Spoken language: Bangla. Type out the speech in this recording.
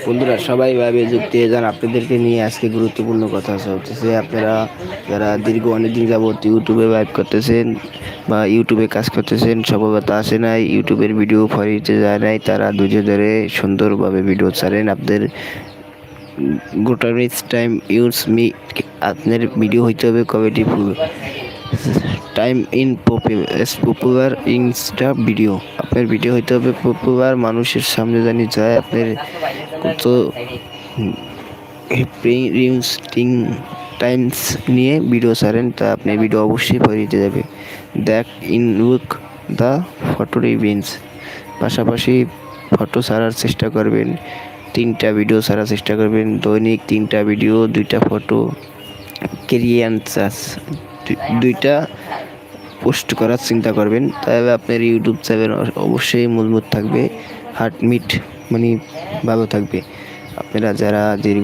বন্ধুরা সবাই ভাবে যুক্তি যান, আপনাদেরকে নিয়ে আজকে গুরুত্বপূর্ণ কথা চলতেছে। আপনারা যারা দীর্ঘ অনেকদিন যাবত ইউটিউবে লাইভ করতেছেন বা ইউটিউবে কাজ করতেছেন, সফলতা আসে নাই, ইউটিউবের ভিডিও ফরিতে যায় নাই, তারা ধৈর্য ধরে সুন্দরভাবে ভিডিও ছাড়েন। আপনাদের গোটা রিচ টাইম ইউজ মি, আপনার ভিডিও হইতে হবে কমেডিফুল time in popular insta video. আপনার ভিডিও হইতে হবে পপুলার, মানুষের সামনে জানি যায়। আপনার কত রিউস্টিং টাইমস নিয়ে ভিডিও ছাড়েন, তা আপনার ভিডিও অবশ্যই পরিতে যাবে। দেখ in look the photo reviews, পাশাপাশি ফটো ছাড়ার চেষ্টা করবেন, 3টা ভিডিও ছাড়ার চেষ্টা করবেন। দৈনিক 3টা ভিডিও, 2টা ফটো, ক্রিয়েন্সাস 2টা পোস্ট করার চিন্তা করবেন। তাহলে আপনার ইউটিউব চ্যানেল অবশ্যই মজবুত থাকবে, হার্ট মিট মানে ভালো থাকবে। আপনারা যারা দীর্ঘ